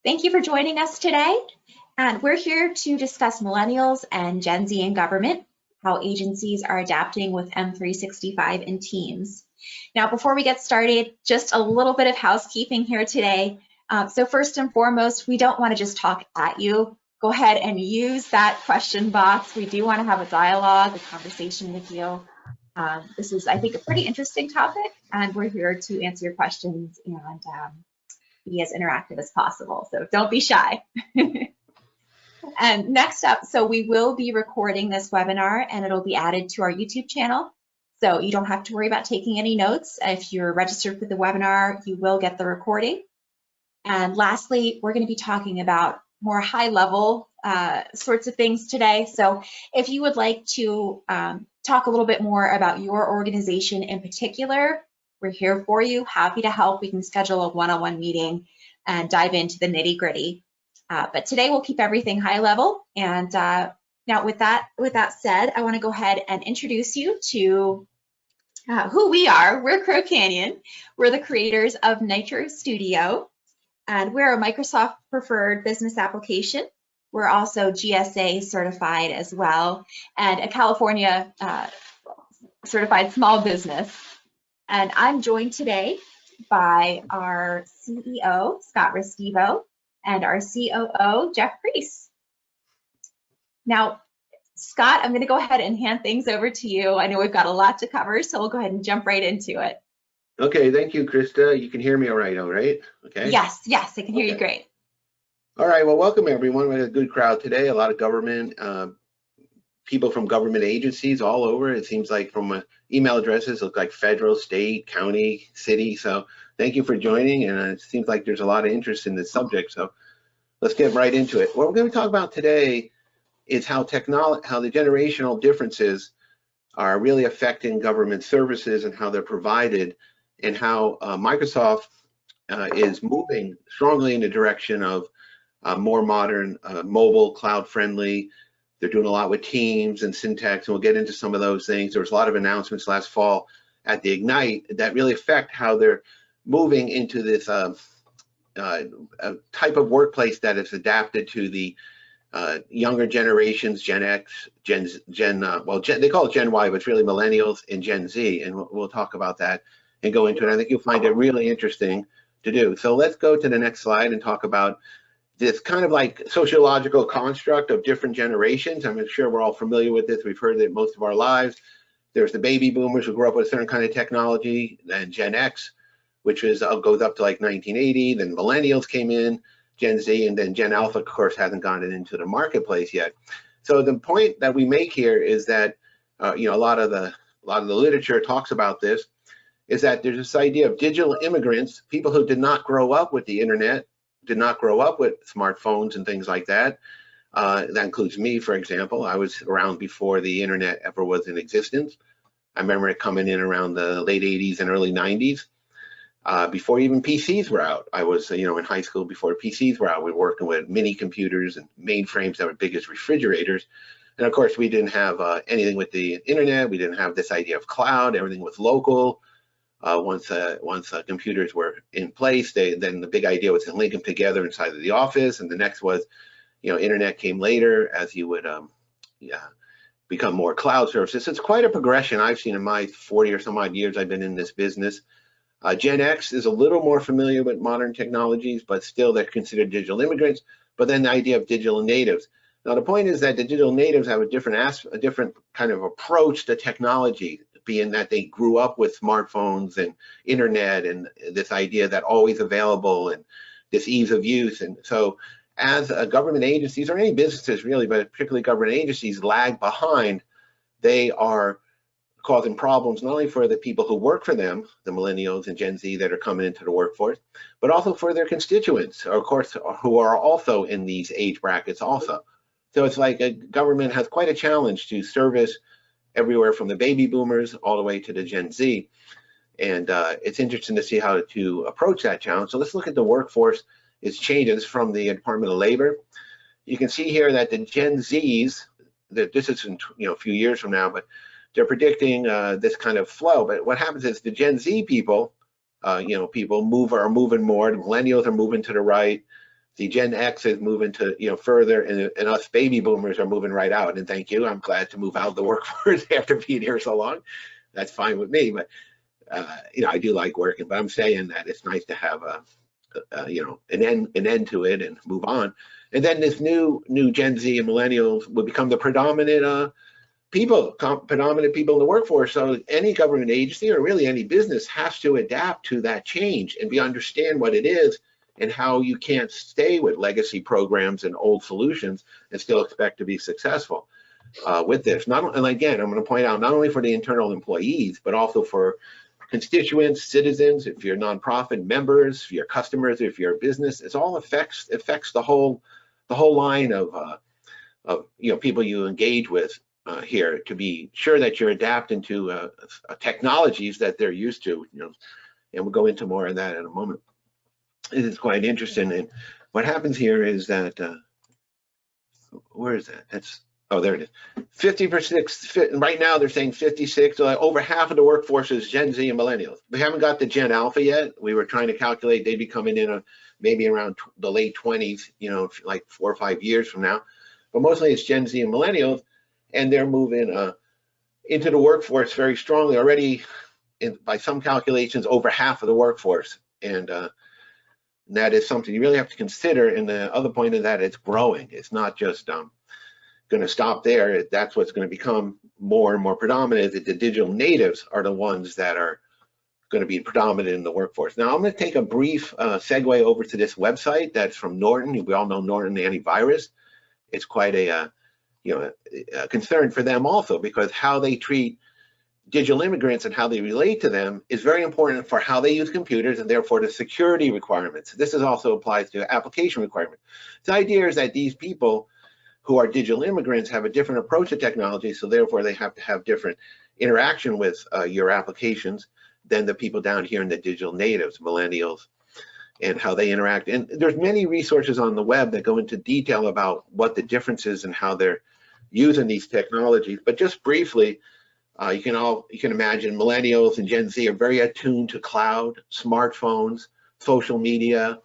Thank you for joining us today. And we're here to discuss Millennials and Gen Z in government, how agencies are adapting with M365 and Teams. Now, before we get started, just a little bit of housekeeping here today. So first and foremost, we don't want to just talk at you. Go ahead and use that question box. We do want to have a dialogue, a conversation with you. This is, I think, a pretty interesting topic, and we're here to answer your questions and be as interactive as possible. So don't be shy. And next up, so we will be recording this webinar and it'll be added to our YouTube channel. So you don't have to worry about taking any notes. If you're registered for the webinar, you will get the recording. And lastly, we're going to be talking about more high level sorts of things today. So if you would like to talk a little bit more about your organization in particular, we're here for you, happy to help. We can schedule a one-on-one meeting and dive into the nitty-gritty. But today we'll keep everything high level. And now with that said, I want to go ahead and introduce you to who we are. We're Crow Canyon. We're the creators of NITRO Studio, and we're a Microsoft preferred business application. We're also GSA certified as well, and a California certified small business. And I'm joined today by our CEO, Scott Restivo, and our COO, Jeff Priest. Now, Scott, I'm going to go ahead and hand things over to you. I know we've got a lot to cover, so we'll go ahead and jump right into it. Okay, thank you, Krista. You can hear me all right? Okay. Yes, I can hear you great. All right, well, welcome everyone. We had a good crowd today, a lot of government, people from government agencies all over. It seems like from email addresses look like federal, state, county, city. So thank you for joining, and it seems like there's a lot of interest in this subject. So let's get right into it. What we're going to talk about today is how the generational differences are really affecting government services and how they're provided, and how Microsoft is moving strongly in the direction of more modern, mobile, cloud-friendly. They're doing a lot with Teams and Syntax, and we'll get into some of those things. There was a lot of announcements last fall at the Ignite that really affect how they're moving into this type of workplace that is adapted to the younger generations, Gen X, they call it Gen Y, but it's really Millennials and Gen Z, and we'll talk about that and go into it. I think you'll find it really interesting to do. So let's go to the next slide and talk about this kind of like sociological construct of different generations. I'm sure we're all familiar with this. We've heard it most of our lives. There's the Baby Boomers who grew up with a certain kind of technology, and Gen X, which is goes up to like 1980. Then Millennials came in, Gen Z, and then Gen Alpha, of course, hasn't gotten into the marketplace yet. So the point that we make here is that a lot of the literature talks about this, is that there's this idea of digital immigrants, people who did not grow up with the internet, did not grow up with smartphones and things like that. That includes me, for example. I was around before the internet ever was in existence. I remember it coming in around the late 80s and early 90s, before even PCs were out. I was, in high school before PCs were out. We were working with mini computers and mainframes that were big as refrigerators. And of course, we didn't have anything with the internet. We didn't have this idea of cloud. Everything was local. Once computers were in place, then the big idea was to link them together inside of the office, and the next was, internet came later as you would become more cloud services. It's quite a progression I've seen in my 40 or some odd years I've been in this business. Gen X is a little more familiar with modern technologies, but still they're considered digital immigrants. But then the idea of digital natives. Now the point is that the digital natives have a different kind of approach to technology, being that they grew up with smartphones and internet and this idea that always available and this ease of use. And so as government agencies, or any businesses really, but particularly government agencies, lag behind, they are causing problems not only for the people who work for them, the Millennials and Gen Z that are coming into the workforce, but also for their constituents, of course, who are also in these age brackets also. So it's like a government has quite a challenge to service everywhere from the Baby Boomers all the way to the Gen Z. And it's interesting to see how to approach that challenge. So let's look at the workforce. It's changes from the Department of Labor. You can see here that the Gen Zs, that this is in a few years from now, but they're predicting this kind of flow. But what happens is the Gen Z people, people are moving more. The Millennials are moving to the right. The Gen X is moving to, further, and us baby boomers are moving right out. And thank you. I'm glad to move out of the workforce after being here so long. That's fine with me. But I do like working. But I'm saying that it's nice to have an end to it and move on. And then this new Gen Z and millennials will become the predominant people in the workforce. So any government agency or really any business has to adapt to that change and understand what it is and how you can't stay with legacy programs and old solutions and still expect to be successful with this. And again, I'm going to point out, not only for the internal employees, but also for constituents, citizens, if you're nonprofit, members, if you're customers, if you're a business, it all affects the whole line of people you engage with here, to be sure that you're adapting to technologies that they're used to. And we'll go into more of that in a moment. It is quite interesting. And what happens here is that where is that? There it is. 50%. Right now they're saying 56. So over half of the workforce is Gen Z and millennials. We haven't got the Gen Alpha yet. We were trying to calculate they'd be coming in maybe around the late 20s, like 4 or 5 years from now. But mostly it's Gen Z and millennials, and they're moving into the workforce very strongly already. By some calculations, over half of the workforce, and that is something you really have to consider. And the other point of that, it's growing. It's not just going to stop there. That's what's going to become more and more predominant. That the digital natives are the ones that are going to be predominant in the workforce. Now I'm going to take a brief segue over to this website that's from Norton. We all know Norton antivirus. It's quite a concern for them also, because how they treat digital immigrants and how they relate to them is very important for how they use computers, and therefore the security requirements. This is also applies to application requirements. The idea is that these people who are digital immigrants have a different approach to technology, so therefore they have to have different interaction with your applications than the people down here in the digital natives, millennials, and how they interact. And there's many resources on the web that go into detail about what the difference is and how they're using these technologies. But just briefly, you can imagine millennials and Gen Z are very attuned to cloud, smartphones, social media,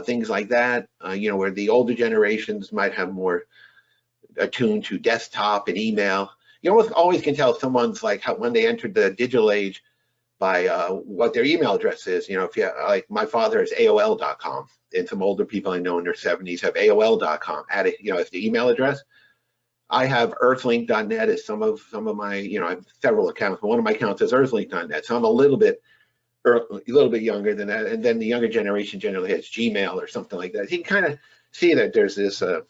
things like that, where the older generations might have more attuned to desktop and email. You always can tell someone's when they entered the digital age by what their email address is. If you like, my father is AOL.com, and some older people I know in their 70s have AOL.com as the email address. I have earthlink.net as some of my, I have several accounts, but one of my accounts is earthlink.net. So I'm a little bit younger than that. And then the younger generation generally has Gmail or something like that. You can kind of see that there's this a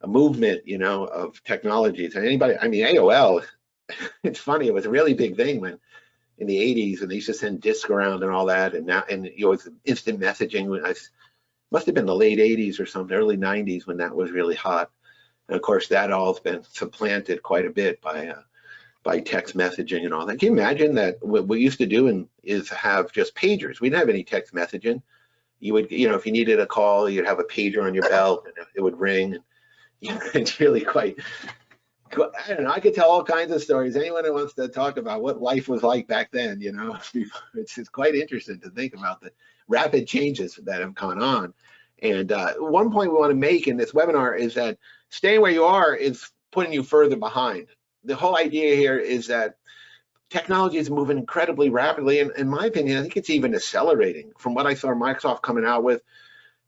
movement, of technologies. And AOL, it's funny, it was a really big thing when in the 80s, and they used to send discs around and all that. And now, it's instant messaging. Must have been the late 80s or something, early 90s when that was really hot. And of course, that all has been supplanted quite a bit by text messaging and all that. Can you imagine that what we used to do is have just pagers? We didn't have any text messaging. You would, if you needed a call, you'd have a pager on your belt and it would ring. And, it's really quite, I don't know, I could tell all kinds of stories. Anyone who wants to talk about what life was like back then, it's quite interesting to think about the rapid changes that have gone on. And one point we want to make in this webinar is that staying where you are is putting you further behind. The whole idea here is that technology is moving incredibly rapidly, and in my opinion, I think it's even accelerating. From what I saw Microsoft coming out with,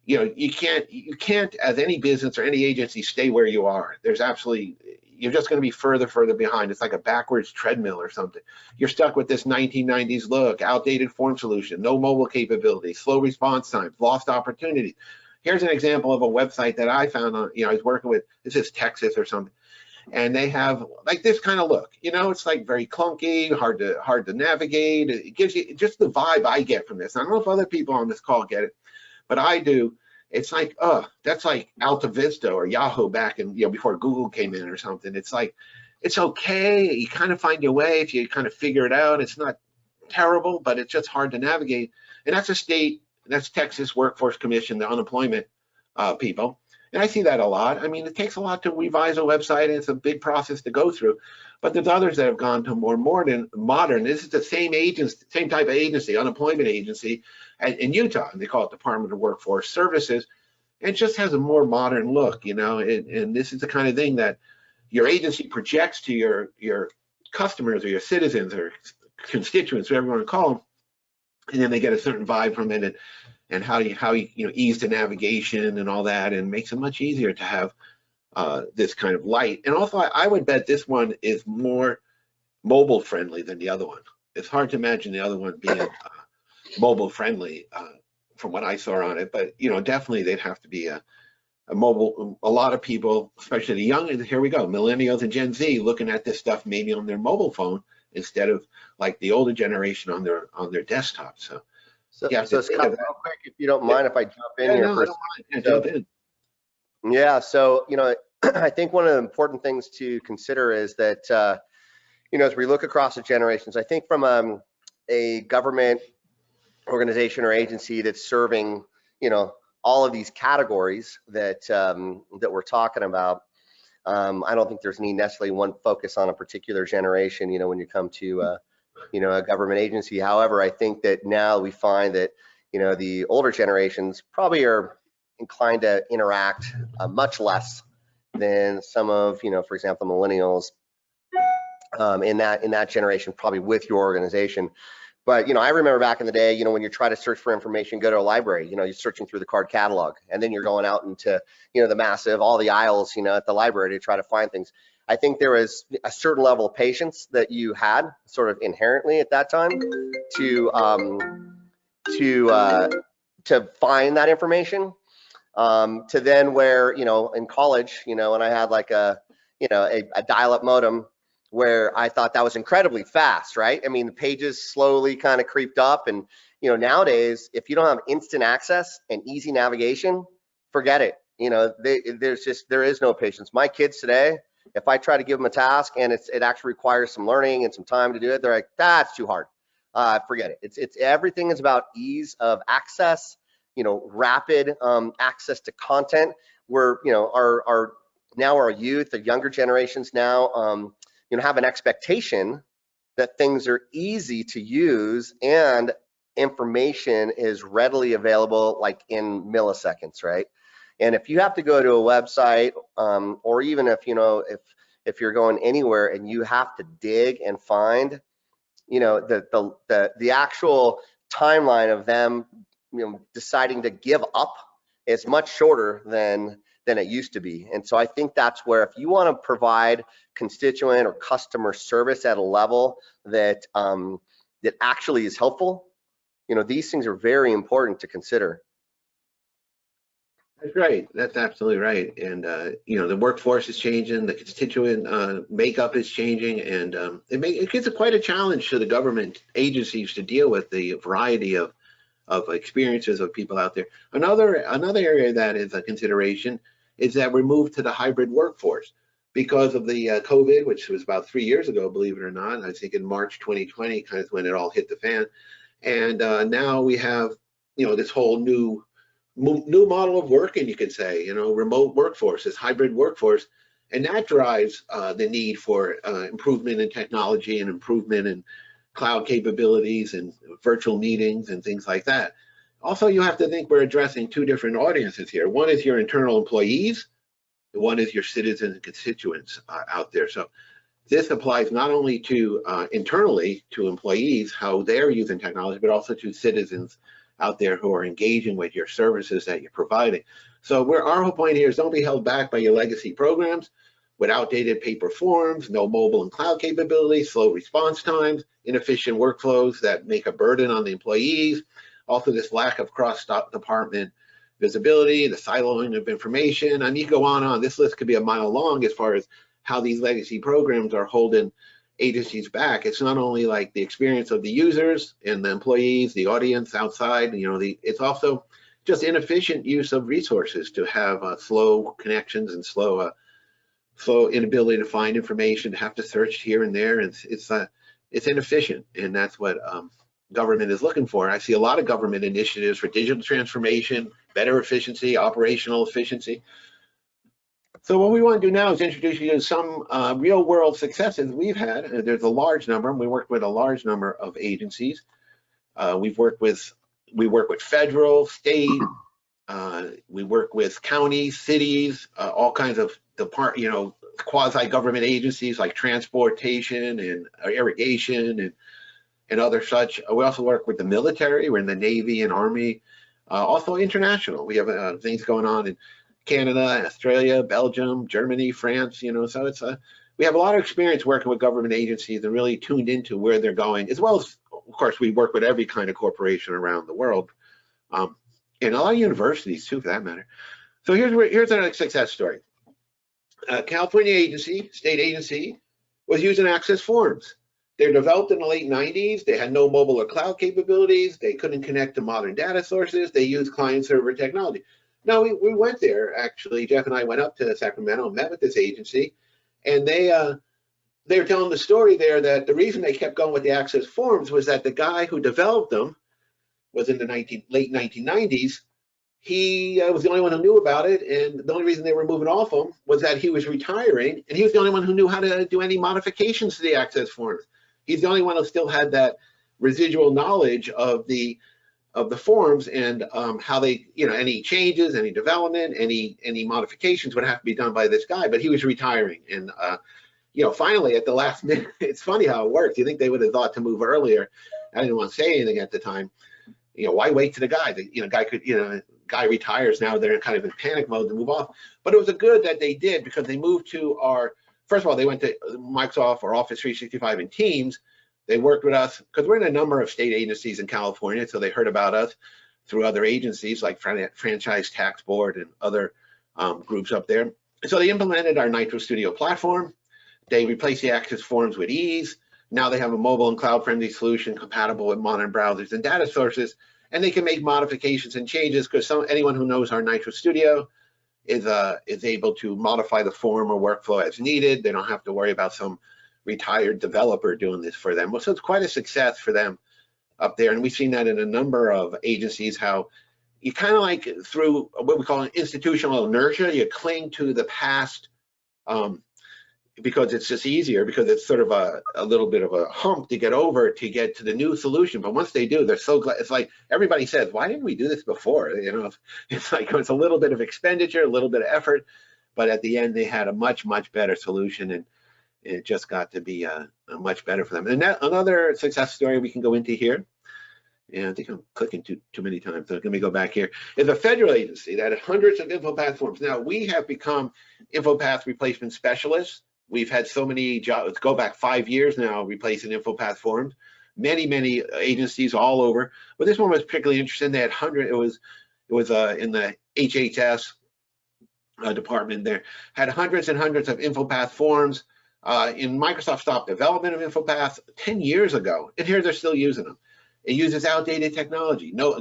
you can't as any business or any agency stay where you are. You're just going to be further behind. It's like a backwards treadmill or something. You're stuck with this 1990s look, outdated form solution, no mobile capability, slow response times, lost opportunities. Here's an example of a website that I found on, I was working with, this is Texas or something, and they have like this kind of look, it's like very clunky, hard to navigate. It gives you just the vibe I get from this. I don't know if other people on this call get it, but I do. It's like, that's like Alta Vista or Yahoo back in, before Google came in or something. It's like, it's okay. You kind of find your way if you kind of figure it out. It's not terrible, but it's just hard to navigate. And that's Texas Workforce Commission, the unemployment people. And I see that a lot. I mean, it takes a lot to revise a website, and it's a big process to go through. But there's others that have gone to more modern. This is the same agency, same type of agency, unemployment agency in Utah, and they call it Department of Workforce Services. And it just has a more modern look, you know. And this is the kind of thing that your agency projects to your customers or your citizens or constituents, whatever you want to call them, and then they get a certain vibe from it, and how you ease the navigation and all that, and makes it much easier to have this kind of light. And also, I would bet this one is more mobile friendly than the other one. It's hard to imagine the other one being mobile friendly from what I saw on it, but definitely they'd have to be a mobile. A lot of people, especially the young, here we go, millennials and Gen Z, looking at this stuff maybe on their mobile phone instead of like the older generation on their desktop. So yeah, so Scott, real quick, if you don't mind, if I jump in here no, first. Jump in. Yeah, so I think one of the important things to consider is that as we look across the generations, I think from a government organization or agency that's serving all of these categories that that we're talking about, I don't think there's any necessarily one focus on a particular generation when you come to a government agency. However, I think that now we find that the older generations probably are inclined to interact much less than some of for example, millennials in that generation, probably with your organization. But I remember back in the day, when you try to search for information, go to a library, you're searching through the card catalog, and then you're going out into the massive, all the aisles at the library to try to find things. I think there was a certain level of patience that you had sort of inherently at that time to find that information, to then where in college, and I had like a dial-up modem where I thought that was incredibly fast, right? I mean, the pages slowly kind of creeped up, and nowadays, if you don't have instant access and easy navigation, forget it. There is no patience. My kids today, if I try to give them a task and it actually requires some learning and some time to do it, they're like, that's too hard. Forget it. It's everything is about ease of access, rapid access to content. Where our youth, the younger generations now, have an expectation that things are easy to use and information is readily available, like in milliseconds, right? And if you have to go to a website, or even if you're going anywhere and you have to dig and find, the actual timeline of them, deciding to give up is much shorter than it used to be. And so I think that's where, if you want to provide constituent or customer service at a level that that actually is helpful, these things are very important to consider. That's right. That's absolutely right. And the workforce is changing, the constituent makeup is changing, and it gives quite a challenge to the government agencies to deal with the variety of experiences of people out there. Another area that is a consideration is that we're moved to the hybrid workforce because of the COVID, which was about 3 years ago, believe it or not. I think in March 2020, kind of when it all hit the fan. And now we have this whole new model of working, you could say, remote workforce, this hybrid workforce, and that drives the need for improvement in technology and improvement in cloud capabilities and virtual meetings and things like that. Also, you have to think we're addressing two different audiences here. One is your internal employees, and one is your citizens and constituents out there. So this applies not only to internally to employees, how they're using technology, but also to citizens out there who are engaging with your services that you're providing. So our whole point here is don't be held back by your legacy programs with outdated paper forms, no mobile and cloud capabilities, slow response times, inefficient workflows that make a burden on the employees. Also, this lack of cross-department visibility, the siloing of information. I mean, you go on. This list could be a mile long as far as how these legacy programs are holding agencies back. It's not only like the experience of the users and the employees, the audience outside, it's also just inefficient use of resources to have slow connections and slow inability to find information, to have to search here and there. It's inefficient, and that's what government is looking for. I see a lot of government initiatives for digital transformation, better efficiency, operational efficiency. So what we want to do now is introduce you to some real world successes we've had. There's a large number, and we work with a large number of agencies. We work with federal, state, we work with counties, cities, all kinds of quasi-government agencies like transportation and irrigation and other such. We also work with the military. We're in the Navy and Army. Also international. We have things going on in Canada, Australia, Belgium, Germany, France. So it's we have a lot of experience working with government agencies and really tuned into where they're going, as well as, of course, we work with every kind of corporation around the world, and a lot of universities too, for that matter. So here's a success story. California agency, state agency, was using access forms. They were developed in the late 90s. They had no mobile or cloud capabilities. They couldn't connect to modern data sources. They used client-server technology. Now, we went there, actually. Jeff and I went up to Sacramento and met with this agency, and they were telling the story there that the reason they kept going with the access forms was that the guy who developed them was in the late 1990s. He was the only one who knew about it, and the only reason they were moving off him was that he was retiring, and he was the only one who knew how to do any modifications to the access forms. He's the only one who still had that residual knowledge of the forms and how they, any changes, any development, any modifications would have to be done by this guy. But he was retiring, and finally at the last minute, it's funny how it works. You think they would have thought to move earlier. I didn't want to say anything at the time. Why wait to the guy? Guy retires now. They're kind of in panic mode to move off. But it was a good that they did, because they moved to first of all, they went to Microsoft or Office 365 and Teams. They worked with us because we're in a number of state agencies in California, so they heard about us through other agencies like Franchise Tax Board and other groups up there. So they implemented our NITRO Studio platform. They replaced the access forms with ease. Now they have a mobile and cloud-friendly solution compatible with modern browsers and data sources, and they can make modifications and changes because anyone who knows our NITRO Studio is able to modify the form or workflow as needed. They don't have to worry about some retired developer doing this for them. Well, so it's quite a success for them up there, and we've seen that in a number of agencies, how you kind of like through what we call an institutional inertia, you cling to the past because it's just easier, because it's sort of a little bit of a hump to get over to get to the new solution. But once they do, they're so glad. It's like everybody says, why didn't we do this before? It's like it's a little bit of expenditure, a little bit of effort, but at the end they had a much better solution, and it just got to be much better for them. And another success story we can go into here, and I think I'm clicking too many times, so let me go back here, is a federal agency that had hundreds of InfoPath forms. Now, we have become InfoPath replacement specialists. We've had so many jobs, go back 5 years now, replacing InfoPath forms, many agencies all over. But this one was particularly interesting. They had hundreds, it was in the HHS department there, had hundreds and hundreds of InfoPath forms. In Microsoft stopped development of InfoPath 10 years ago, and here they're still using them. It uses outdated technology. No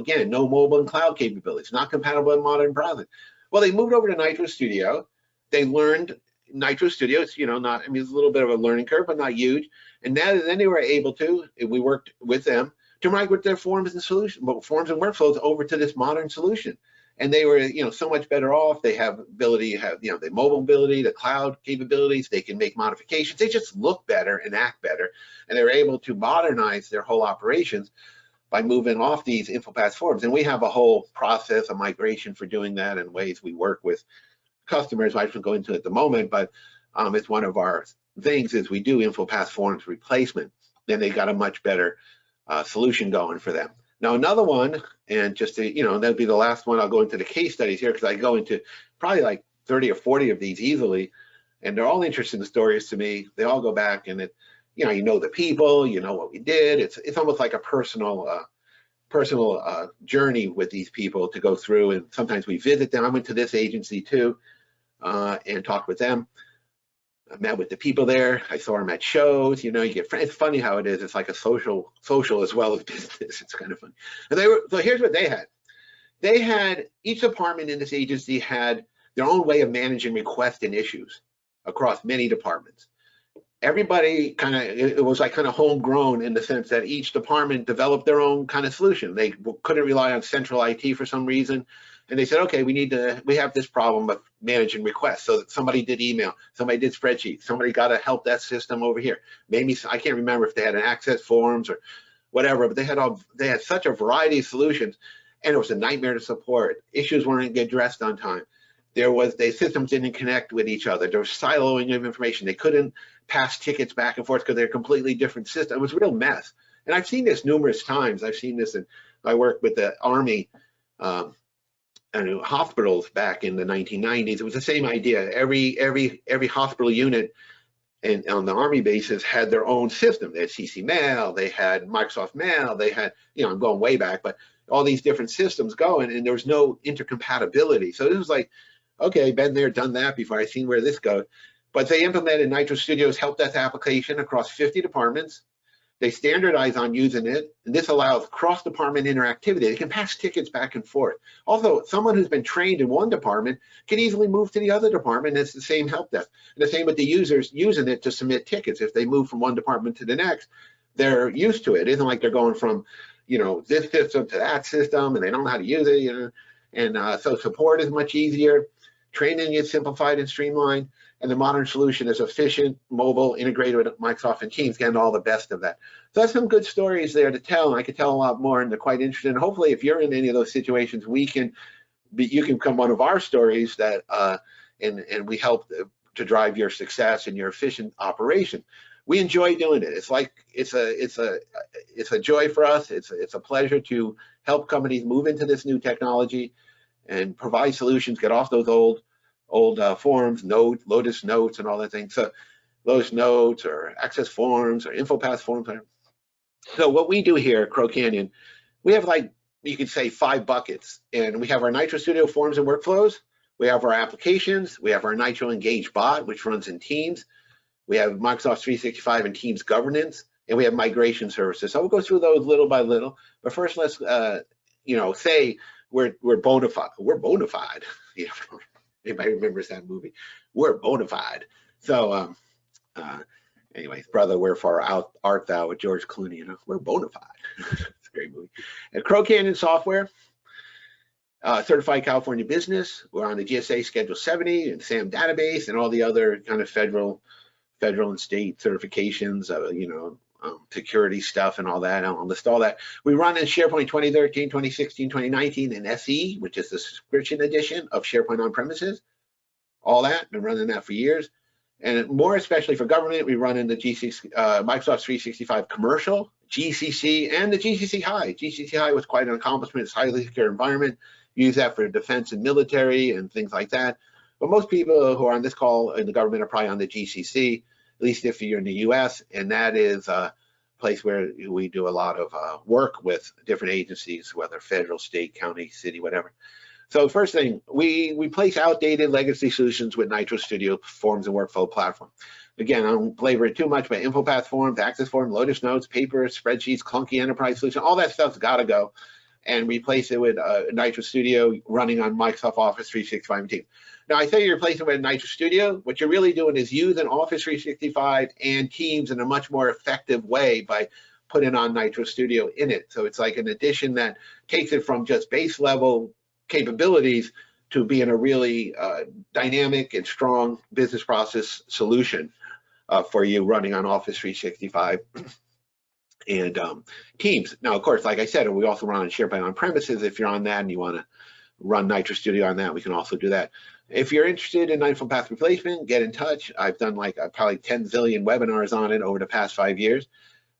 mobile and cloud capabilities, not compatible with modern browsing. Well, they moved over to NITRO Studio. They learned NITRO Studio. It's, it's a little bit of a learning curve, but not huge. And then they were able to, we worked with them to migrate their forms and workflows over to this modern solution. And they were, so much better off. They have ability, the mobile ability, the cloud capabilities. They can make modifications. They just look better and act better. And they were able to modernize their whole operations by moving off these InfoPath forms. And we have a whole process of migration for doing that, and ways we work with customers. I shouldn't go into it at the moment, but it's one of our things is we do InfoPath forms replacement. Then they got a much better solution going for them. Now, another one, and just to, that'll be the last one. I'll go into the case studies here, because I go into probably like 30 or 40 of these easily, and they're all interesting stories to me. They all go back, and the people, what we did. It's almost like a personal journey with these people to go through, and sometimes we visit them. I went to this agency too, and talked with them. I met with the people there. I saw them at shows. You get friends. It's funny how it is. It's like a social as well as business. It's kind of fun. And so here's what they had. They had, each department in this agency had their own way of managing requests and issues across many departments. Everybody it was like kind of homegrown, in the sense that each department developed their own kind of solution. They couldn't rely on central IT for some reason. And they said, okay, we have this problem of managing requests. So that somebody did email, somebody did spreadsheets, somebody got a help desk system over here. Maybe, I can't remember if they had an access forms or whatever, but they had such a variety of solutions, and it was a nightmare to support. Issues weren't addressed on time. The systems didn't connect with each other. There was siloing of information. They couldn't pass tickets back and forth because they're completely different systems. It was a real mess. And I've seen this numerous times. I've seen this I worked with the Army and hospitals back in the 1990s. It was the same idea. Every hospital unit and on the Army bases had their own system. They had CC Mail, they had Microsoft Mail, they had, I'm going way back, but all these different systems going, and there was no intercompatibility. So this was like, okay, been there, done that before. I've seen where this goes. But they implemented NITRO Studio's help desk application across 50 departments. They standardize on using it, and this allows cross-department interactivity. They can pass tickets back and forth. Also, someone who's been trained in one department can easily move to the other department, and it's the same help desk. And the same with the users using it to submit tickets. If they move from one department to the next, they're used to it. It isn't like they're going from, this system to that system, and they don't know how to use it, And so support is much easier. Training is simplified and streamlined. And the modern solution is efficient, mobile, integrated with Microsoft and Teams, getting all the best of that. So that's some good stories there to tell, and I could tell a lot more, and they're quite interesting. And hopefully, if you're in any of those situations, you can become one of our stories that, and we help to drive your success and your efficient operation. We enjoy doing it. It's like it's a joy for us. It's a pleasure to help companies move into this new technology and provide solutions, get off those old forms, Lotus Notes and all that thing. So Lotus Notes or Access Forms or InfoPath forms. So what we do here at Crow Canyon, we have, like, you could say 5 buckets, and we have our NITRO Studio forms and workflows. We have our applications. We have our NITRO Engage bot, which runs in Teams. We have Microsoft 365 and Teams governance, and we have migration services. So we'll go through those little by little. But first, let's say we're bona fide. We're bona fide. Anybody remembers that movie? We're bona fide. So, anyways, brother, wherefore art thou with George Clooney? We're bona fide. It's a great movie. And Crow Canyon Software, certified California business. We're on the GSA Schedule 70 and SAM database and all the other kind of federal and state certifications, security stuff and all that. I'll list all that. We run in SharePoint 2013, 2016, 2019, and SE, which is the subscription edition of SharePoint on premises. All that, been running that for years. And more especially for government, we run in the Microsoft 365 Commercial, GCC, and the GCC High. GCC High was quite an accomplishment. It's a highly secure environment. Use that for defense and military and things like that. But most people who are on this call in the government are probably on the GCC, at least if you're in the US, and that is a place where we do a lot of work with different agencies, whether federal, state, county, city, whatever. So first thing, we replace outdated legacy solutions with NITRO Studio Forms and Workflow Platform. Again, I don't flavor it too much, but InfoPath Forms, Access Forms, Lotus Notes, paper, spreadsheets, clunky enterprise solution, all that stuff's gotta go, and replace it with NITRO Studio running on Microsoft Office 365 and Teams. Now, I say you're replacing it with NITRO Studio. What you're really doing is using Office 365 and Teams in a much more effective way by putting on NITRO Studio in it. So it's like an addition that takes it from just base level capabilities to being a really dynamic and strong business process solution for you running on Office 365 and Teams. Now, of course, like I said, we also run on SharePoint on premises. If you're on that and you want to run NITRO Studio on that, we can also do that. If you're interested in InfoPath replacement, get in touch. I've done like probably 10 zillion webinars on it over the past 5 years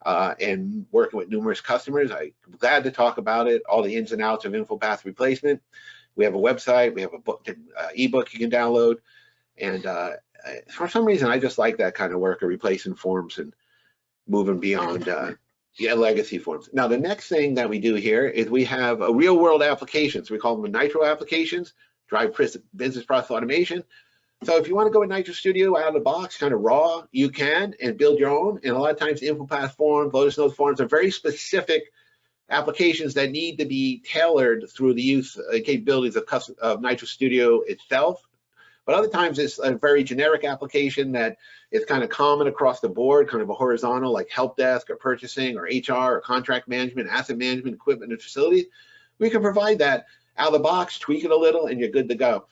and working with numerous customers. I'm glad to talk about it, all the ins and outs of InfoPath replacement. We have a website, we have a book, ebook you can download. And for some reason, I just like that kind of work of replacing forms and moving beyond legacy forms. Now, the next thing that we do here is we have a real world applications. We call them NITRO applications, drive business process automation. So if you want to go with NITRO Studio out of the box, kind of raw, you can, and build your own. And a lot of times InfoPath forms, Lotus Notes forms are very specific applications that need to be tailored through the use capabilities of NITRO Studio itself. But other times it's a very generic application that is kind of common across the board, kind of a horizontal, like help desk or purchasing or HR or contract management, asset management, equipment and facilities. We can provide that. out of the box, tweak it a little, and you're good to go.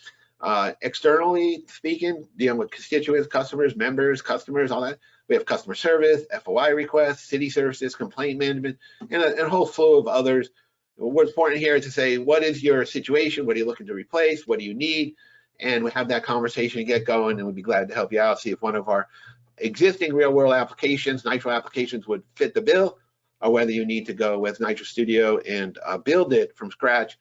Externally speaking, dealing with constituents, customers, members, customers, all that. We have customer service, FOI requests, city services, complaint management, and a whole slew of others. What's important here is to say, what is your situation? What are you looking to replace? What do you need? And we have that conversation and get going, and we'd be glad to help you out, see if one of our existing real world applications, NITRO applications, would fit the bill, or whether you need to go with NITRO Studio and build it from scratch.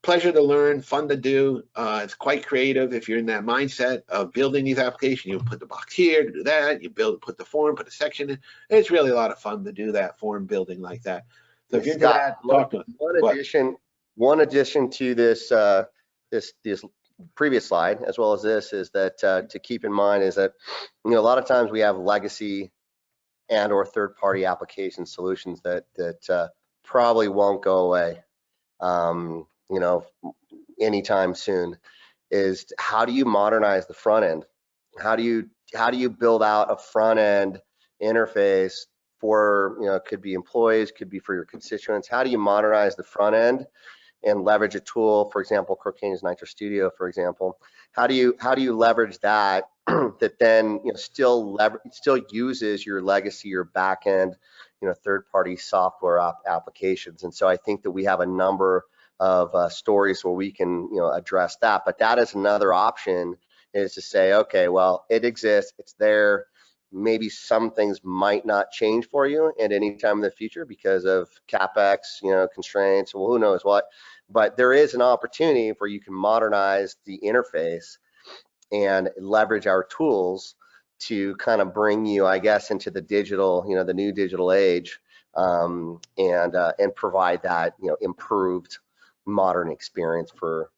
Pleasure to learn, fun to do. It's quite creative if you're in that mindset of building these applications. You put the box here to do that. You put the form, put a section in. It's really a lot of fun to do that form building like that. So if you're into that, talk to us. One addition to this this previous slide, as well as this, is that to keep in mind is that, you know, a lot of times we have legacy and or third-party application solutions that probably won't go away, you know, anytime soon. Is how do you modernize the front end? How do you build out a front end interface for, you know, it could be employees, could be for your constituents. How do you modernize the front end and leverage a tool, for example, Crocania's NITRO Studio, for example? How do you leverage that that then, you know, still uses your legacy, your back end, you know, third-party software applications? And so I think that we have a number of stories where we can, you know, address that. But that is another option, is to say, okay, well, it exists, it's there. Maybe some things might not change for you at any time in the future because of CapEx, you know, constraints, well, who knows what. But there is an opportunity where you can modernize the interface and leverage our tools to kind of bring you, I guess, into the digital, you know, the new digital age, and provide that, you know, improved modern experience for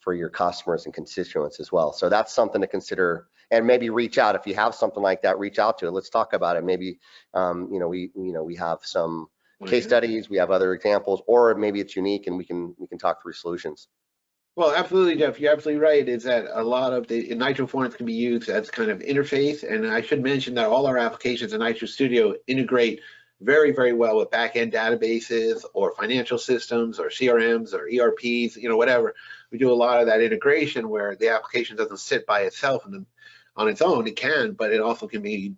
your customers and constituents as well. So that's something to consider, and maybe reach out if you have something like that. Reach out to it. Let's talk about it. Maybe you know, we have some case studies, we have other examples, or maybe it's unique and we can talk through solutions. Well, absolutely, Jeff. You're absolutely right. Is that a lot of the NITRO forms can be used as kind of interface, and I should mention that all our applications in NITRO Studio integrate very, very well with back-end databases or financial systems or CRMs or ERPs, you know, whatever. We do a lot of that integration where the application doesn't sit by itself and on its own. It can, but it also can be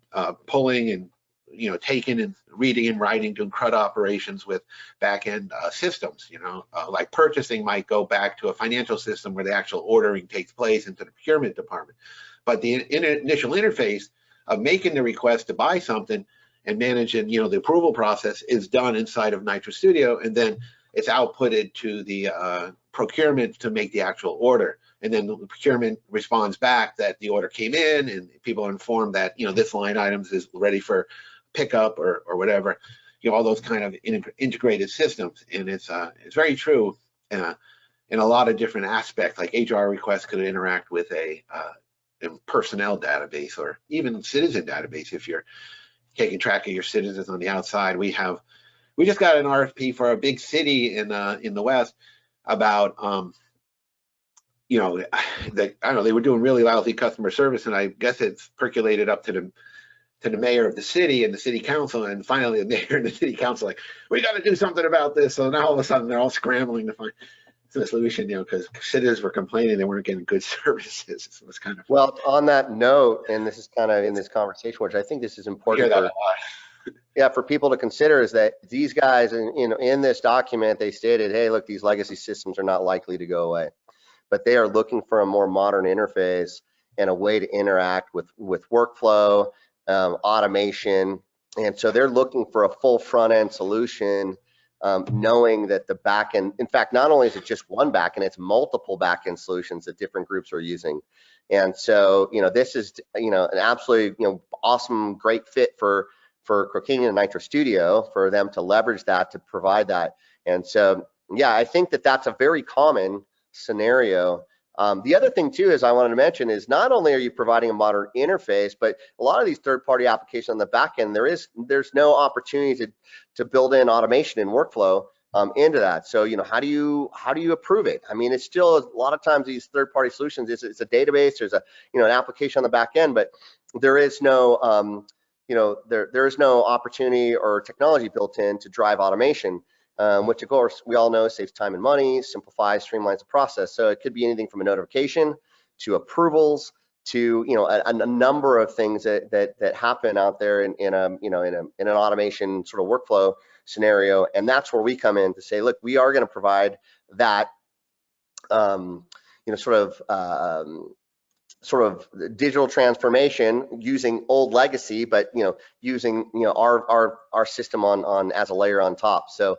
pulling and, you know, taking and reading and writing, doing CRUD operations with back-end systems, you know, like purchasing might go back to a financial system where the actual ordering takes place into the procurement department. But the initial interface of making the request to buy something and managing, you know, the approval process is done inside of NITRO Studio, and then it's outputted to the procurement to make the actual order. And then the procurement responds back that the order came in, and people are informed that, you know, this line items is ready for pickup or whatever, you know, all those kind of integrated systems. And it's very true in a lot of different aspects. Like HR requests could interact with a personnel database or even citizen database if you're taking track of your citizens on the outside. We just got an RFP for a big city in the West about you know, I don't know, they were doing really lousy customer service, and I guess it's percolated up to the mayor of the city and the city council, and finally the mayor and the city council like, we got to do something about this. So now all of a sudden they're all scrambling to find a solution, you know, because citizens were complaining they weren't getting good services. So it's kind of well. On that note, and this is kind of in this conversation, which I think this is important for people to consider, is that these guys, in this document, they stated, hey, look, these legacy systems are not likely to go away, but they are looking for a more modern interface and a way to interact with workflow, automation. And so they're looking for a full front end solution, knowing that the back end, in fact, not only is it just one back end, it's multiple back end solutions that different groups are using. And so, you know, this is, you know, an absolutely, you know, awesome, great fit for Crocania and NITRO Studio, for them to leverage that to provide that. And so, yeah, I think that that's a very common scenario. The other thing too is I wanted to mention is not only are you providing a modern interface, but a lot of these third-party applications on the back end, there's no opportunity to build in automation and workflow into that. So, you know, how do you approve it? I mean, it's still a lot of times these third-party solutions, it's a database, there's a, you know, an application on the back end, but there is no you know, there is no opportunity or technology built in to drive automation. which of course we all know saves time and money, simplifies, streamlines the process. So it could be anything from a notification to approvals to a number of things that happen out there in an automation sort of workflow scenario. And that's where we come in to say, look, we are going to provide that sort of digital transformation using old legacy, but using our system on as a layer on top. So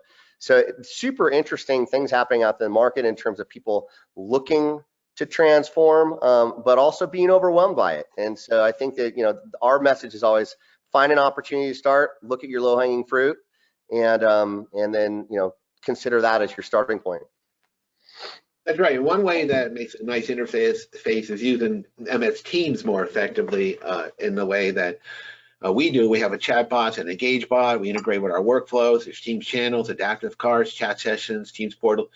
super interesting things happening out in the market in terms of people looking to transform, but also being overwhelmed by it. And so I think that our message is always find an opportunity to start, look at your low-hanging fruit, and then consider that as your starting point. That's right. One way that makes a nice interface is using MS Teams more effectively in the way that we do. We have a chat bot and Engage bot. We integrate with our workflows. There's Teams channels, adaptive cards, chat sessions, Teams portal.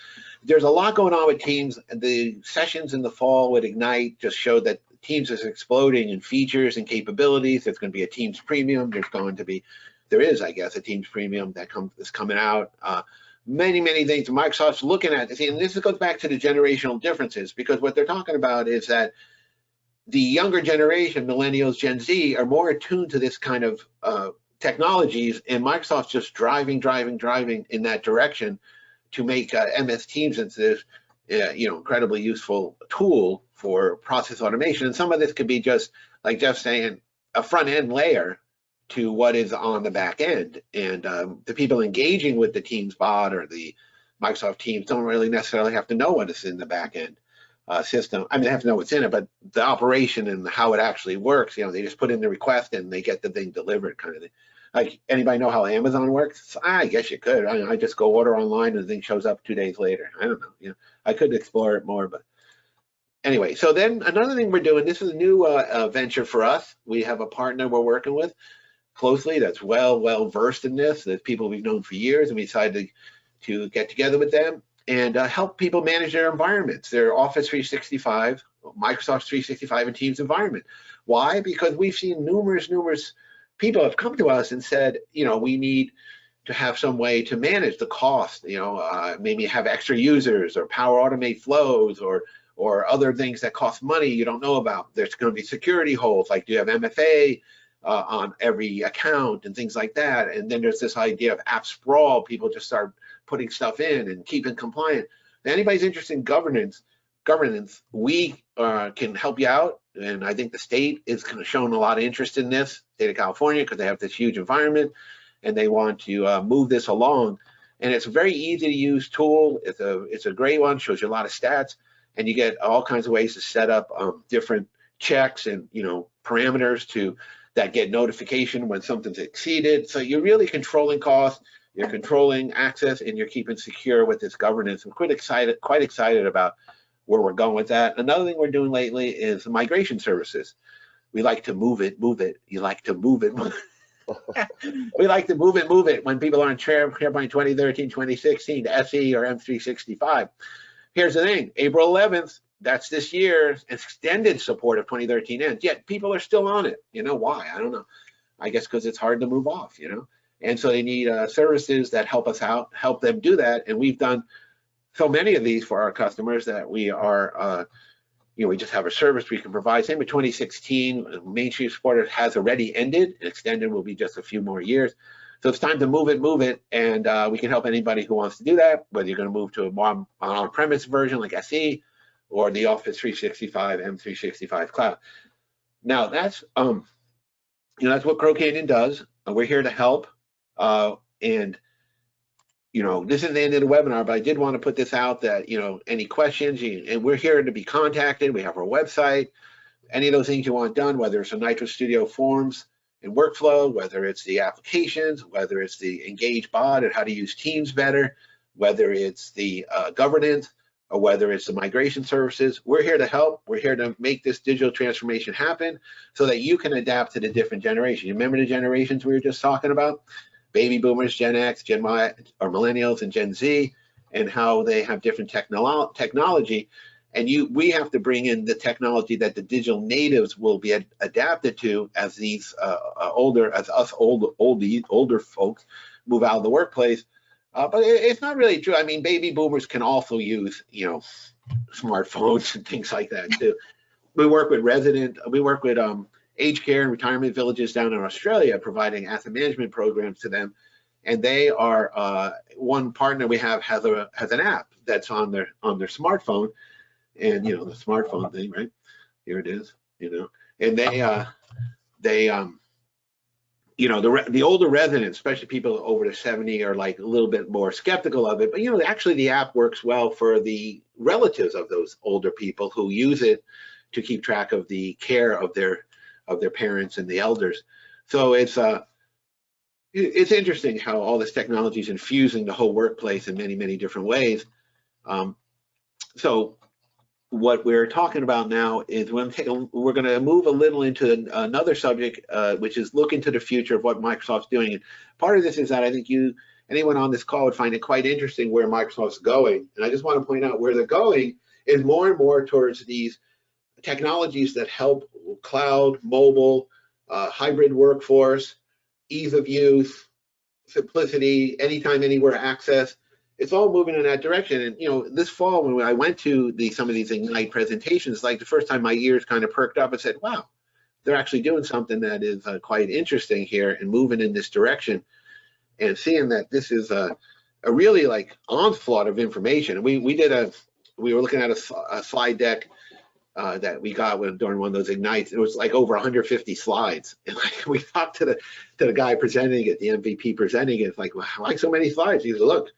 There's a lot going on with Teams. The sessions in the fall with Ignite just showed that Teams is exploding in features and capabilities. There's going to be a Teams Premium. There is, I guess, a Teams Premium that is coming out. Many things Microsoft's looking at. See, and this goes back to the generational differences, because what they're talking about is that the younger generation, Millennials, Gen Z, are more attuned to this kind of technologies, and Microsoft's just driving in that direction to make MS Teams into this incredibly useful tool for process automation. And some of this could be just, like Jeff's saying, a front end layer to what is on the back end. And the people engaging with the Teams bot or the Microsoft Teams don't really necessarily have to know what is in the back end system. I mean, they have to know what's in it, but the operation and how it actually works, they just put in the request and they get the thing delivered, kind of thing. Like, anybody know how Amazon works? I guess you could. I just go order online and the thing shows up 2 days later. I don't know. I could explore it more, but anyway. So then another thing we're doing, this is a new venture for us. We have a partner we're working with closely that's well versed in this. There's people we've known for years, and we decided to get together with them and help people manage their environments, their Office 365, Microsoft 365 and Teams environment. Why? Because we've seen numerous people have come to us and said, we need to have some way to manage the cost, maybe have extra users or Power Automate flows or other things that cost money you don't know about. There's going to be security holes, like do you have MFA on every account and things like that. And then there's this idea of app sprawl. People just start putting stuff in and keeping compliant. If anybody's interested in governance, we can help you out. And I think the state is kind of showing a lot of interest in this, state of California, because they have this huge environment and they want to move this along. And it's a very easy to use tool. It's a great one, shows you a lot of stats, and you get all kinds of ways to set up different checks and parameters that get notification when something's exceeded. So you're really controlling costs, you're controlling access, and you're keeping secure with this governance. I'm quite excited about where we're going with that. Another thing we're doing lately is migration services. We like to move it. You like to move it. We like to move it when people are on SharePoint 2013, 2016 to SE or M365. Here's the thing, April 11th, that's this year's extended support of 2013 ends, yet people are still on it. Why? I don't know. I guess because it's hard to move off, and so they need services that help us out, help them do that. And we've done so many of these for our customers that we are, we just have a service we can provide. Same with 2016, mainstream support has already ended. Extended will be just a few more years. So it's time to move it, and we can help anybody who wants to do that, whether you're going to move to an on-premise version like SE, or the Office 365, M365 cloud. Now that's that's what Crow Canyon does. We're here to help, and this is the end of the webinar, but I did want to put this out that any questions, and we're here to be contacted. We have our website. Any of those things you want done, whether it's a NITRO Studio forms and workflow, whether it's the applications, whether it's the Engage bot and how to use Teams better, whether it's the governance, or whether it's the migration services, we're here to help. We're here to make this digital transformation happen so that you can adapt to the different generations. You remember the generations we were just talking about? Baby Boomers, Gen X, Gen Y, or Millennials and Gen Z, and how they have different technology. And we have to bring in the technology that the digital natives will be adapted to as these older folks move out of the workplace. But it's not really true. I mean, baby boomers can also use, smartphones and things like that too. We work with aged care and retirement villages down in Australia, providing asset management programs to them. And they are one partner we have has an app that's on their smartphone, and the smartphone thing, right? Here it is, and the older residents, especially people over the 70, are like a little bit more skeptical of it. But actually the app works well for the relatives of those older people who use it to keep track of the care of their parents and the elders. So it's interesting how all this technology is infusing the whole workplace in many, many different ways. So what we're talking about now is we're going to move a little into another subject, which is look into the future of what Microsoft's doing. And part of this is that I think anyone on this call would find it quite interesting where Microsoft's going. And I just want to point out where they're going is more and more towards these technologies that help cloud, mobile, hybrid workforce, ease of use, simplicity, anytime, anywhere access. It's all moving in that direction. And this fall when I went to some of these Ignite presentations, like the first time my ears kind of perked up and said, wow, they're actually doing something that is quite interesting here and moving in this direction, and seeing that this is a really like onslaught of information. And we were looking at a slide deck that we got during one of those Ignites. It was like over 150 slides. And like we talked to the guy presenting it, the MVP presenting it, it's like, why so many slides? He said, look,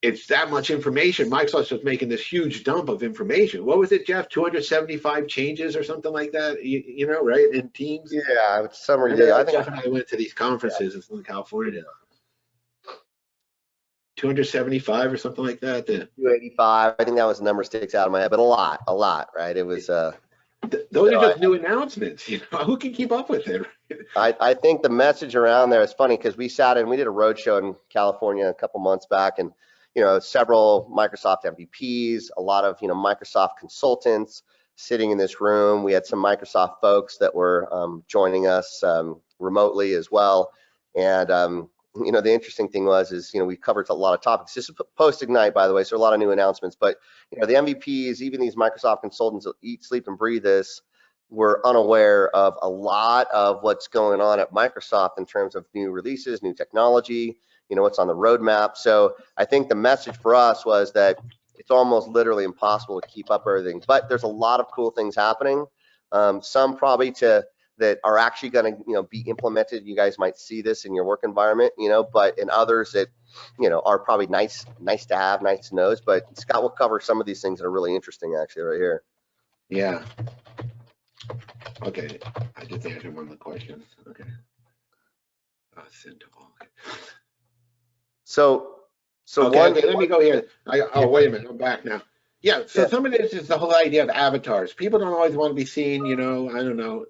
it's that much information. Microsoft's just making this huge dump of information. What was it, Jeff? 275 changes or something like that, right? In Teams? Yeah, it's summary day. I think Jeff and I went to these conferences in Southern California. 275 or something like that. 285. I think that was the number sticks out of my head, but a lot, right? It was. Those are just new announcements. Who can keep up with it? I think the message around there is funny because we did a roadshow in California a couple months back, and several Microsoft MVPs, a lot of Microsoft consultants sitting in this room. We had some Microsoft folks that were joining us remotely as well, and the interesting thing is we covered a lot of topics. This is post Ignite, by the way, so a lot of new announcements. But the MVPs, even these Microsoft consultants that eat, sleep, and breathe this, were unaware of a lot of what's going on at Microsoft in terms of new releases, new technology, what's on the roadmap. So I think the message for us was that it's almost literally impossible to keep up everything, but there's a lot of cool things happening. Some probably that are actually going to be implemented. You guys might see this in your work environment, but in others that are probably nice to have, nice to know. But Scott will cover some of these things that are really interesting actually right here. Yeah. Okay, I just answered one of the questions. Okay. Send to all. Okay. So okay, let me go here. Wait a minute, I'm back now. Yeah, so some of this is the whole idea of avatars. People don't always want to be seen, I don't know,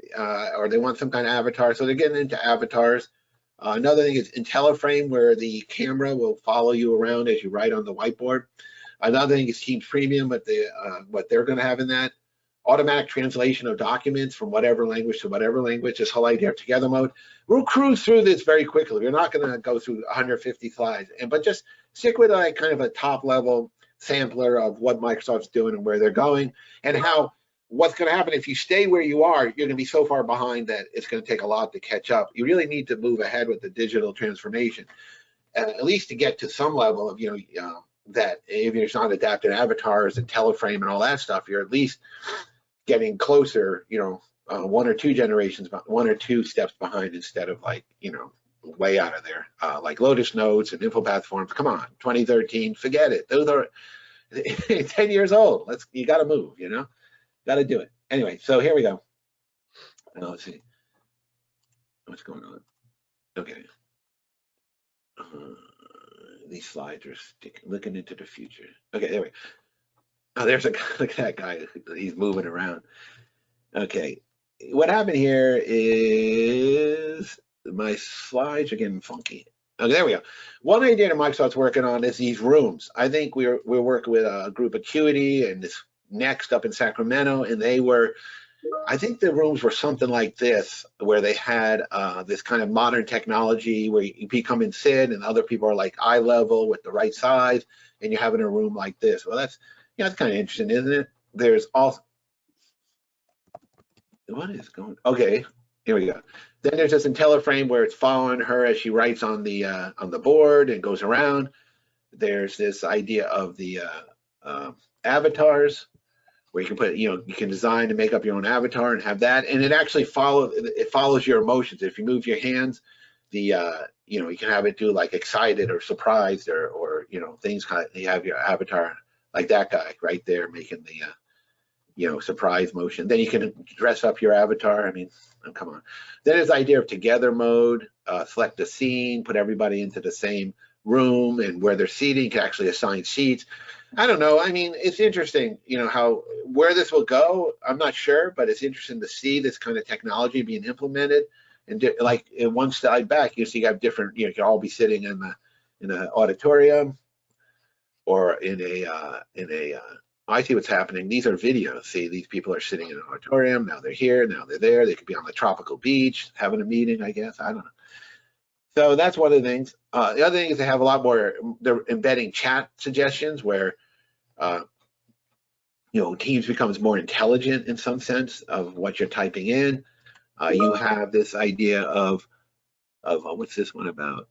or they want some kind of avatar, so they're getting into avatars. Another thing is IntelliFrame, where the camera will follow you around as you write on the whiteboard. Another thing is Teams Premium, but what they're going to have in that. Automatic translation of documents from whatever language to whatever language, this whole idea of together mode. We'll cruise through this very quickly. We're not going to go through 150 slides, but just stick with like kind of a top level sampler of what Microsoft's doing and where they're going, and how what's going to happen if you stay where you are. You're going to be so far behind that it's going to take a lot to catch up. You really need to move ahead with the digital transformation, at least to get to some level of that if it's not adapted avatars and IntelliFrame and all that stuff, you're at least getting closer, one or two steps behind instead of like, way out of there, like Lotus Notes and InfoPath forms. Come on, 2013, forget it. Those are 10 years old. You got to move, got to do it. Anyway, so here we go. Let's see what's going on. Okay. These slides are looking into the future. Okay, there we go. Oh, there's a guy, look at that guy. He's moving around. Okay, what happened here is my slides are getting funky. Okay, there we go. One idea that Microsoft's working on is these rooms. I think we're working with a group Acuity and this Next up in Sacramento, and they were I think the rooms were something like this, where they had this kind of modern technology where you come and sit, and other people are like eye level with the right size, and you're having a room like this. Well, that's that's kind of interesting, isn't it? There's also, what is going? Okay, here we go. Then there's this IntelliFrame where it's following her as she writes on the board and goes around. There's this idea of the avatars, where you can put, you can design and make up your own avatar and have that, and it actually follows your emotions. If you move your hands, you can have it do like excited or surprised or things kind of, you have your avatar like that guy right there making the surprise motion. Then you can dress up your avatar. I mean, come on. Then there's the idea of together mode, select a scene, put everybody into the same room, and where they're seating, you can actually assign seats. I don't know. I mean, it's interesting, where this will go. I'm not sure, but it's interesting to see this kind of technology being implemented. And like in one slide back, you see you have different. You can all be sitting in the auditorium, or in a I see what's happening. These are videos. See, these people are sitting in an auditorium. Now they're here. Now they're there. They could be on the tropical beach having a meeting, I guess. I don't know. So that's one of the things. The other thing is they have a lot more, they're embedding chat suggestions where, Teams becomes more intelligent in some sense of what you're typing in. You have this idea of what's this one about?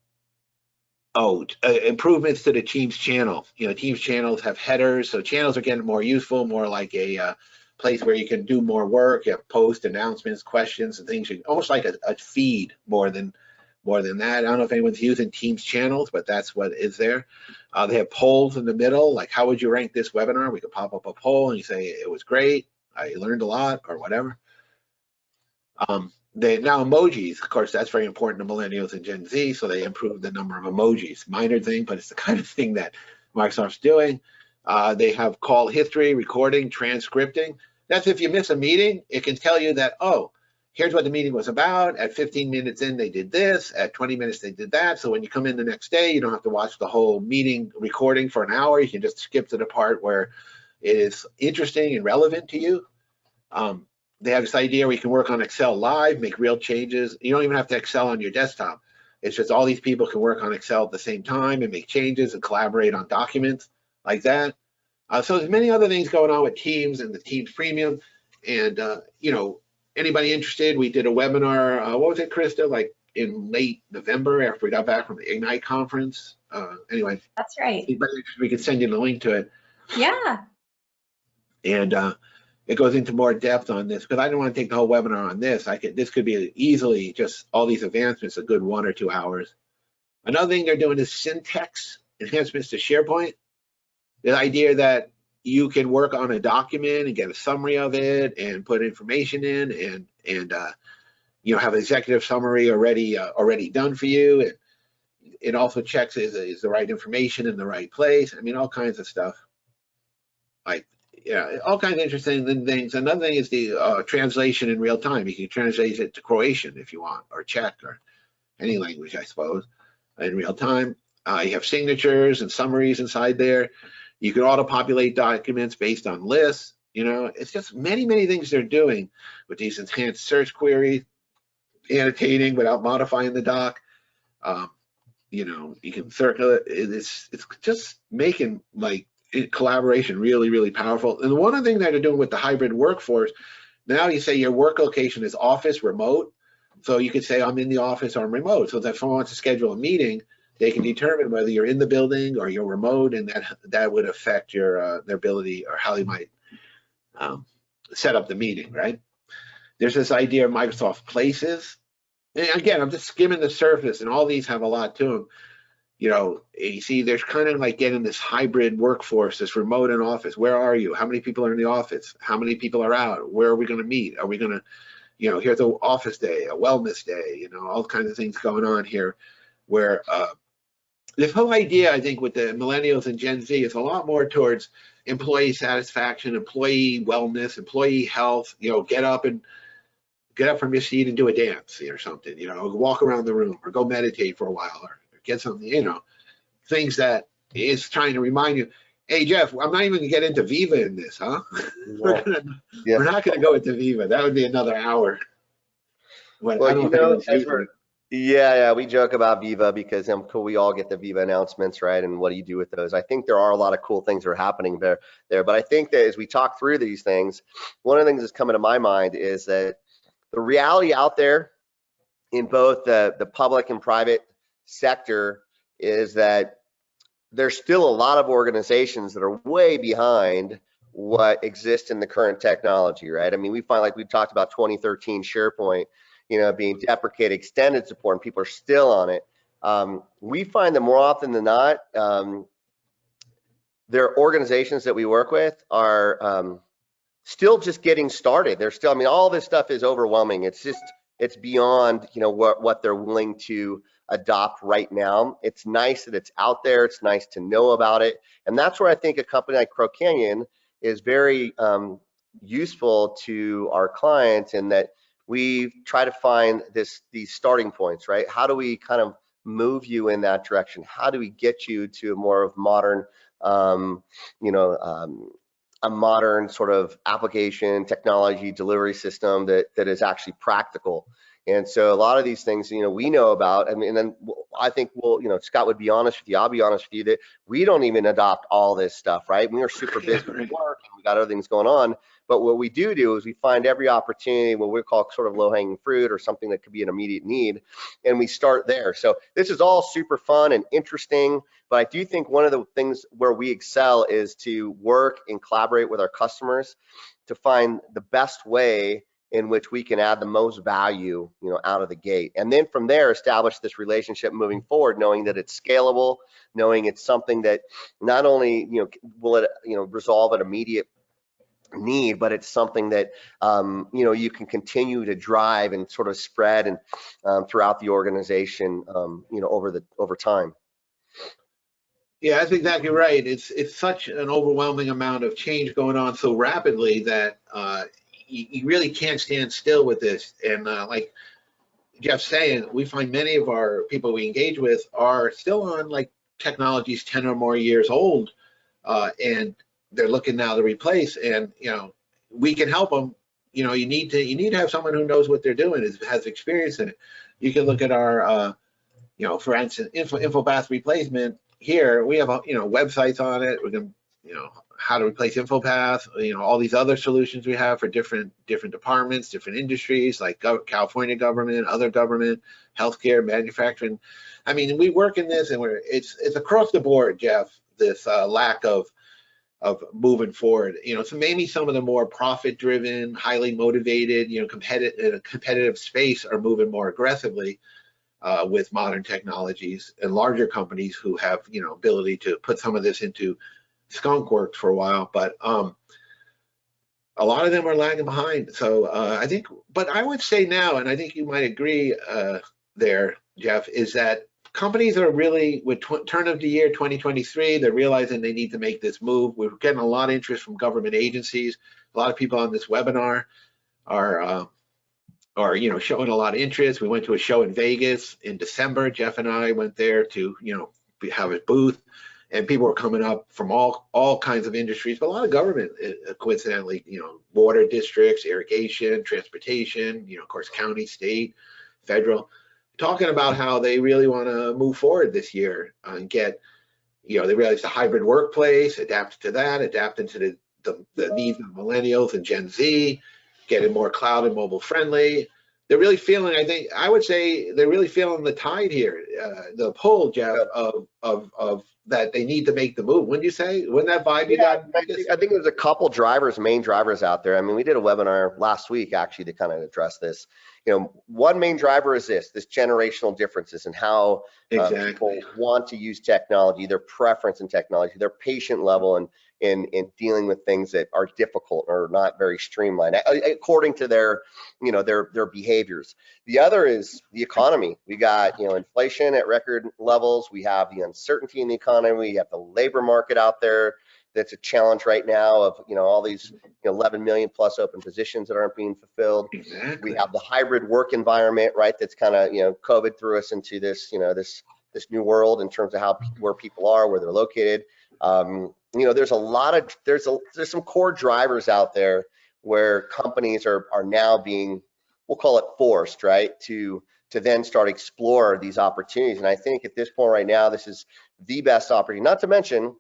Oh, improvements to the Teams channel. Teams channels have headers, so channels are getting more useful, more like a place where you can do more work. You have post announcements, questions, and things. Almost like a feed more than that. I don't know if anyone's using Teams channels, but that's what is there. They have polls in the middle, like how would you rank this webinar? We could pop up a poll and you say it was great, I learned a lot, or whatever. Now emojis, of course, that's very important to Millennials and Gen Z, so they improved the number of emojis. Minor thing, but it's the kind of thing that Microsoft's doing. They have call history, recording, transcripting. That's if you miss a meeting, it can tell you that, oh, here's what the meeting was about. At 15 minutes in, they did this. At 20 minutes, they did that. So when you come in the next day, you don't have to watch the whole meeting recording for an hour. You can just skip to the part where it is interesting and relevant to you. They have this idea where you can work on Excel live, make real changes. You don't even have to Excel on your desktop. It's just all these people can work on Excel at the same time and make changes and collaborate on documents like that. So there's many other things going on with Teams and the Teams Premium. And, anybody interested, we did a webinar, what was it, Krista, like in late November after we got back from the Ignite conference. Anyway. That's right. We could send you the link to it. Yeah. And it goes into more depth on this, because I don't want to take the whole webinar on this. This could be easily just all these advancements, a good 1 or 2 hours. Another thing they're doing is syntax enhancements to SharePoint. The idea that you can work on a document and get a summary of it and put information in and have an executive summary already done for you. And it also checks is the right information in the right place. I mean, all kinds of stuff. All kinds of interesting things. Another thing is the translation in real time. You can translate it to Croatian if you want, or Czech, or any language, I suppose, in real time. You have signatures and summaries inside there. You can auto-populate documents based on lists. It's just many, many things they're doing with these enhanced search queries, annotating without modifying the doc. You can circle it. It's just making collaboration really, really powerful. And one of the things that they're doing with the hybrid workforce, now you say your work location is office, remote. So you could say I'm in the office or I'm remote. So that if someone wants to schedule a meeting, they can determine whether you're in the building or you're remote, and that would affect their ability or how they might set up the meeting, right? There's this idea of Microsoft Places. And again, I'm just skimming the surface, and all these have a lot to them. You see, there's kind of like getting this hybrid workforce, this remote and office. Where are you? How many people are in the office? How many people are out? Where are we going to meet? Are we going to, here's an office day, a wellness day, all kinds of things going on here, where this whole idea, I think, with the Millennials and Gen Z is a lot more towards employee satisfaction, employee wellness, employee health. Get up from your seat and do a dance or something. Walk around the room, or go meditate for a while, or get something. Things that is trying to remind you. Hey, Jeff, I'm not even gonna get into Viva in this, huh? Yeah. Yeah. We're not gonna go into Viva. That would be another hour. But I Well, don't you know if know, anyone's as using it. yeah, we joke about Viva because cool, we all get the Viva announcements, right? And what do you do with those? I think there are a lot of cool things that are happening there. But I think that as we talk through these things, one of the things that's coming to my mind is that the reality out there in both the public and private sector is that there's still a lot of organizations that are way behind what exists in the current technology, right? I mean, we find, like we talked about 2013 SharePoint, being deprecated, extended support, and people are still on it. We find that more often than not, there are organizations that we work with are still just getting started. They're still, I mean, all this stuff is overwhelming. It's beyond, what they're willing to adopt right now. It's nice that it's out there. It's nice to know about it. And that's where I think a company like Crow Canyon is very useful to our clients, in that we try to find these starting points, right? How do we kind of move you in that direction? How do we get you to a more of modern, a modern sort of application technology delivery system that is actually practical? And so a lot of these things, we know about. I mean, and then I think Scott would be honest with you. I'll be honest with you that we don't even adopt all this stuff, right? We are super busy with work and we got other things going on. But what we do is we find every opportunity, what we call sort of low-hanging fruit, or something that could be an immediate need, and we start there. So this is all super fun and interesting. But I do think one of the things where we excel is to work and collaborate with our customers to find the best way in which we can add the most value, out of the gate. And then from there, establish this relationship moving forward, knowing that it's scalable, knowing it's something that not only, will it, resolve an immediate need, but it's something that, you can continue to drive and sort of spread and throughout the organization, over time. Yeah, that's exactly right. It's such an overwhelming amount of change going on so rapidly that you really can't stand still with this. And like Jeff's saying, we find many of our people we engage with are still on like technologies 10 or more years old, and they're looking now to replace. And we can help them. You need to have someone who knows what they're doing, has experience in it. You can look at our for instance, InfoPath replacement. Here we have websites on it. We can how to replace InfoPath. All these other solutions we have for different departments, different industries, like California government, other government, healthcare, manufacturing. I mean, we work in this, and it's across the board, Jeff. This lack of moving forward. So maybe some of the more profit-driven, highly motivated, competitive space are moving more aggressively. With modern technologies, and larger companies who have ability to put some of this into skunk works for a while, but a lot of them are lagging behind. So I think, but I would say now, and I think you might agree there, Jeff, is that companies are really, with turn of the year 2023, they're realizing they need to make this move. We're getting a lot of interest from government agencies. A lot of people on this webinar are showing a lot of interest. We went to a show in Vegas in December. Jeff and I went there to, have a booth, and people were coming up from all kinds of industries, but a lot of government, coincidentally, water districts, irrigation, transportation, of course, county, state, federal, talking about how they really want to move forward this year and get, they realize the hybrid workplace, adapt to that, adapt into the needs of millennials and Gen Z, getting more cloud and mobile friendly. They're really feeling, I would say they're really feeling the tide here, the pull, Jeff, of that they need to make the move. Wouldn't you say? Wouldn't that vibe you got? I think there's a couple main drivers out there. I mean, we did a webinar last week actually to kind of address this. One main driver is this generational differences in how people want to use technology, their preference in technology, their patient level, and in dealing with things that are difficult or not very streamlined according to their behaviors. The other is the economy. We got inflation at record levels. We have the uncertainty in the economy. We have the labor market out there that's a challenge right now of all these 11 million plus open positions that aren't being fulfilled. Exactly. We have the hybrid work environment, right? That's kind of COVID threw us into this this new world in terms of where people are, where they're located. you know, there's some core drivers out there where companies are now being, we'll call it forced, right, to then start explore these opportunities. And I think at this point right now, this is the best opportunity. Not to mention,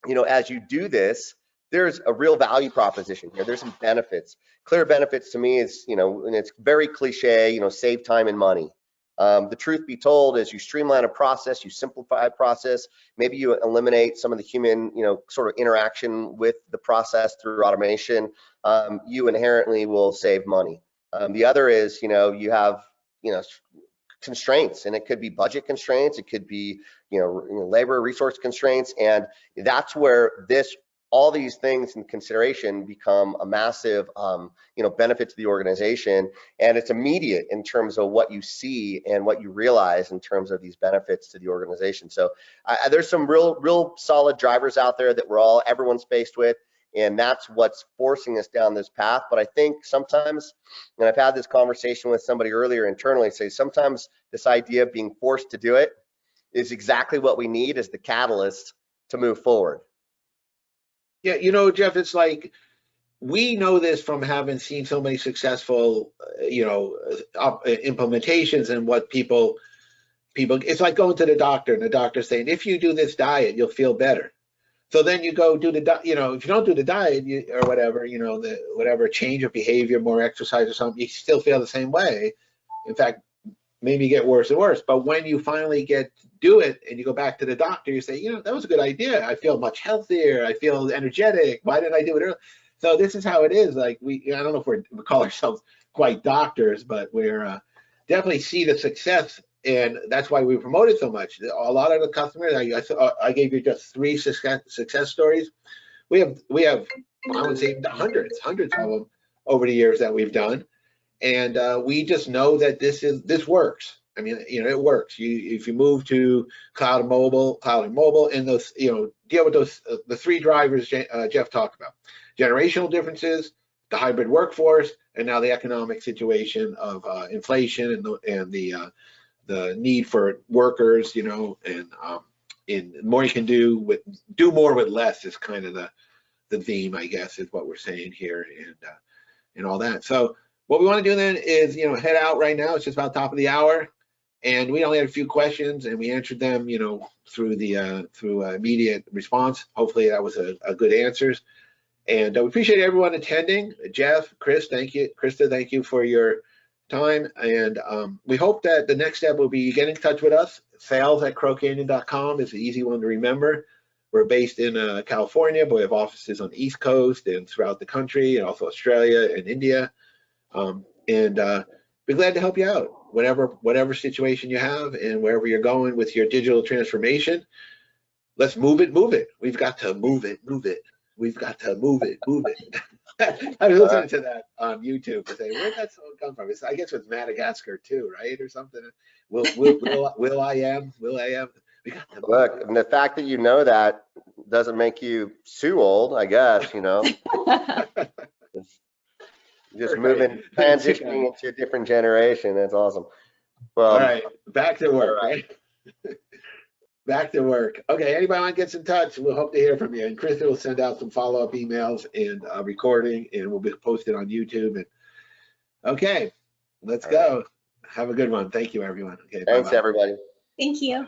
you know, as you do this, there's a real value proposition here. There's some benefits. Clear benefits to me is, you know, and it's very cliche, you know, save time and money. The truth be told is you streamline a process, you simplify a process, maybe you eliminate some of the human, you know, sort of interaction with the process through automation. You inherently will save money. The other is, you know, you have, you know, constraints, and it could be budget constraints, it could be, you know, labor resource constraints, and that's where all these things in consideration become a massive, you know, benefit to the organization, and it's immediate in terms of what you see and what you realize in terms of these benefits to the organization. So there's some real solid drivers out there that everyone's faced with, and that's what's forcing us down this path. But I think sometimes, and I've had this conversation with somebody earlier internally, say sometimes this idea of being forced to do it is exactly what we need as the catalyst to move forward. Yeah, you know, Jeff, it's like we know this from having seen so many successful, you know, implementations and what people, it's like going to the doctor and the doctor saying, if you do this diet, you'll feel better. So then you go do you know, if you don't do the diet or whatever, you know, whatever change of behavior, more exercise or something, you still feel the same way. In fact, maybe get worse and worse. But when you finally do it and you go back to the doctor, you say, you know, that was a good idea. I feel much healthier. I feel energetic. Why didn't I do it earlier? So this is how it is. Like I don't know if we call ourselves quite doctors, but we're definitely see the success. And that's why we promote it so much. A lot of the customers, I gave you just 3 success stories. We have I would say hundreds of them over the years that we've done. And we just know that this works. I mean, you know, it works. If you move to cloud and mobile, and those, you know, deal with those the 3 drivers Jeff talked about: generational differences, the hybrid workforce, and now the economic situation of inflation and the need for workers. You know, and more you can do more with less is kind of the theme, I guess, is what we're saying here, and all that. So what we want to do then is, you know, head out right now. It's just about top of the hour, and we only had a few questions, and we answered them, you know, through immediate response. Hopefully that was a good answers, and we appreciate everyone attending. Jeff, Chris, thank you. Krista, thank you for your time, and we hope that the next step will be getting in touch with us. sales@crowcanyon.com is the easy one to remember. We're based in California, but we have offices on the East Coast and throughout the country, and also Australia and India. Be glad to help you out, whatever situation you have and wherever you're going with your digital transformation. Let's move it. We've got to move it. We've got to move it. I was listening to that on YouTube to say, where'd that song come from? I guess it's Madagascar too, right, or something. Will I am. We got to look, and the fact that you know that doesn't make you too old, I guess. You know. Just moving, transitioning into a different generation. That's awesome. Well, all right, back to work. Right? Back to work. Okay, anybody want to get in touch, we'll hope to hear from you. And Krista will send out some follow-up emails and recording, and we'll be posted on YouTube. And okay, let's go. Have a good one. Thank you, everyone. Okay, thanks, bye-bye. everybody. Thank you.